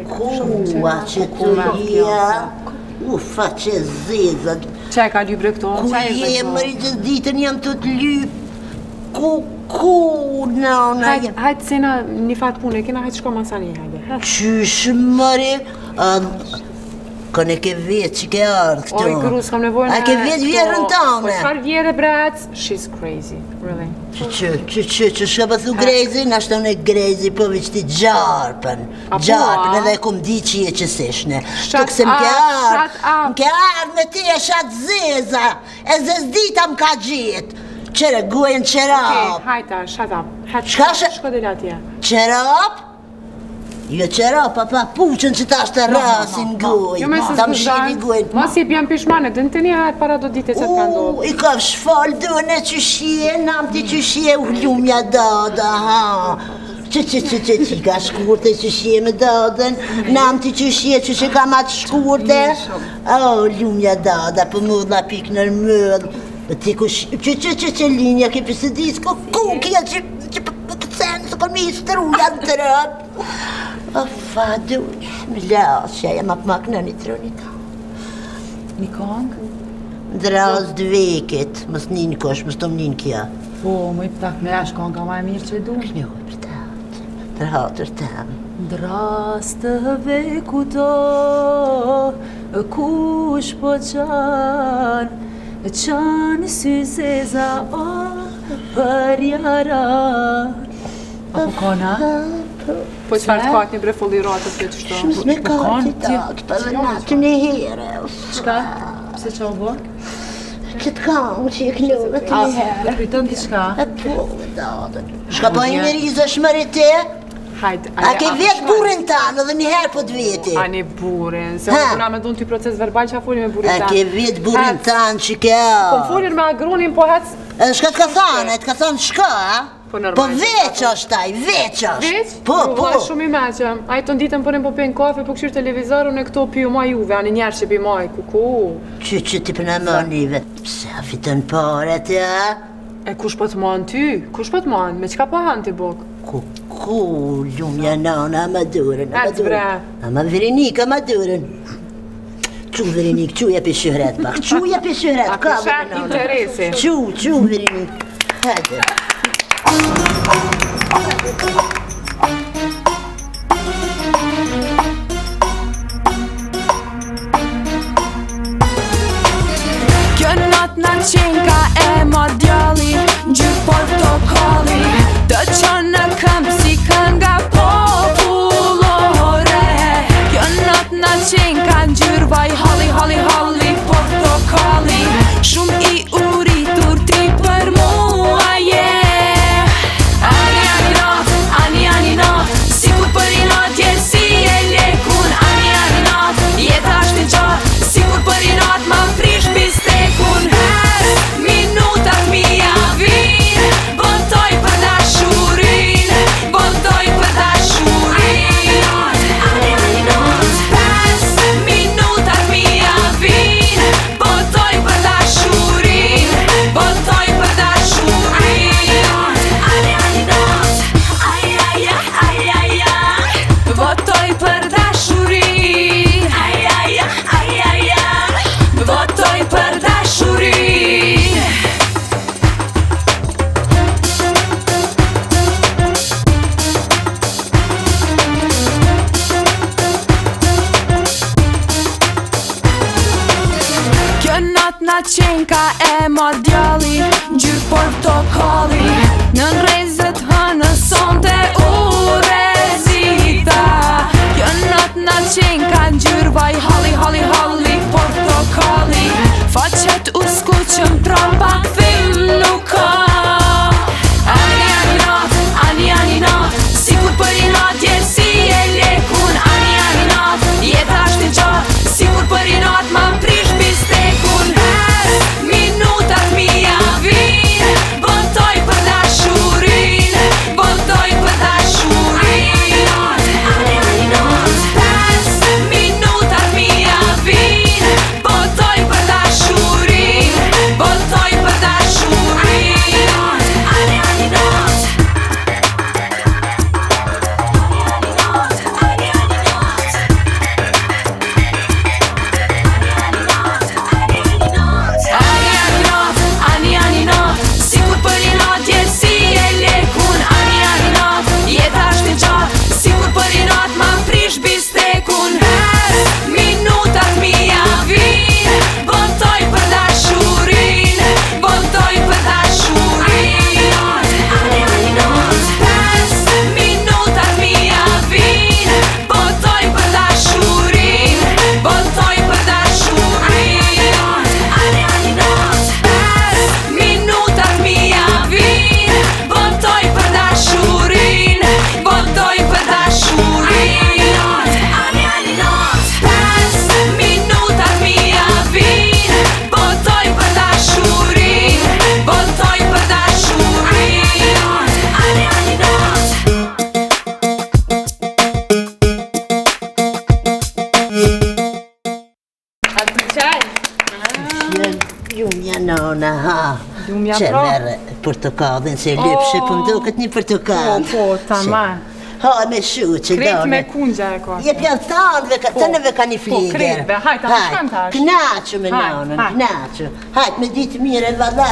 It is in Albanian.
Kua që të lija, ufa që zezat. Qaj ka lybre këto? Ku jem rritës ditën jam të të lyp. Ku, nana jem. Hajtë sena një fatë pune, kena hajtë shko masani, hajde. Qysh mëri, këne ke vetë që ke ardhë këto. Oj, grus, kam nevojnë. A ke vetë vjerën tane. Po shfar vjere, brat, she's crazy, really. Që shka pëthu grezi, nashtë unë e grezi, po veç ti gjarpën. Gjarpën edhe e kum di që je qësishne. Tuk se m'ke ardhë me ti e shatë zeza, e zezdita m'ka gjitë. Qere, guajnë qerap. Okej, hajta, shut up. Shko dhe latje. Qerap? Jo qerap, pa puqën që ta është të rasin guaj. Ta më shini guajnë. Mos i bjam pishmane, dënë të një hajtë para do dite që të ka ndodhë. I ka shfal dëne që shie, nam ti që shie u lumja dada, ha. Që ka shkurte që shie me dadën, nam ti që shie që ka ma të shkurte. O, lumja dada, për mëdha pik nër mëdhë. Ti ku që linja ke pësë disë, ku kja që këtësenë së këmi i struja në të rëpë. O, fadu, më lasja, jam apë makna një tronika. Një kongë? Ndras dveket, mës njën kosh, mës tom njën kja. Po, më i pëtak me ashtë konga ma e mirë që du. Knjo, për hatër tem. Ndras të veku do, kush po qanë, qanë sy zeza, për jara. Apo kona? Po qëfar të kajt një bre folliratët të qështo? Shumës me kajt i takt, për dhe natë një here. Qka? Pse qa u bo? Këtë kam që i knjove të një here. Pritën t'i qka? Po, me dadën. Shka po i mirizë është mëri te? Hajt, a ke vetë burin tanë edhe njëherë po të veti? A një burin, se më puna me dun t'i proces verbal që a folin me burin tanë. A ke vetë burin tanë që ke a? Po më folin me agrunin, po hec... Shka t'ka thanë, e t'ka thanë shka, a? Po veç është taj, veç është. Veç? Po. Shumë i meqëm. A i të nditën përën po pejnë kafe, po këshirë televizorën e këto piju ma juve, a një njerë që pi maj, kuku. Që ti përna më njëve, pse a fitën pare të, a? E kush po të manë ty? Kush po të manë? Me qka po hanë ti bok? Kuku, lumja nana, ama durën, ama Veronika, ama durën. Qu Veronik, qu jepi shëhret pak, qu jepi shëhret, ka Shet interesi. Qu Veronik, hajde. Kjo natë në qenka e ma djalli, gjyrë portokalli, të qonë në këmpë si kënga popullore. Kjo natë në qenka në gjyrë vaj halli, halli, halli, portokalli, shumë i uritur ti për mua je. Ani natë, sikur për i natë jenë si e lekun. Ani natë, jetë ashtë në gjatë, sikur për i natë ma frish bistekun. Minutat mija vinë, bëntoj për dashurin, bëntoj për dashurin. Ani natë, 5 minutat mija vinë, bëntoj për dashurin, bëntoj për dashurin. Ani natë, votoj për dashurin. Votoj për dashurin. Kjo natë na qenka e ma djalli, gjyrë portokalli, në nrezët hënëson të urezita. Kjo natë na qenka në gjyrë vaj halli, halli, halli, portokalli, faqet u skuqëm trapa këthim nuk ka. Ani natë, sikur për i natë jenë si e lekun. Ani natë, jetë ashtë në gjatë, sikur për i natë ma prish bistekun. Minutat mija vinë, bëntoj për dashurin. nona, ha. Lumja Që pra. merë portokallin, se lypshe, po mdoket një portokall. Po, tamam. Ha, me shuqe, Kret me done. kungja e ka. Jep janë tënëve ka një fliger. kretve, hajt, a shkon tash? Knaqu me Hajt, nonën, hajt. knaqu. Hajt, me ditë mire, valla,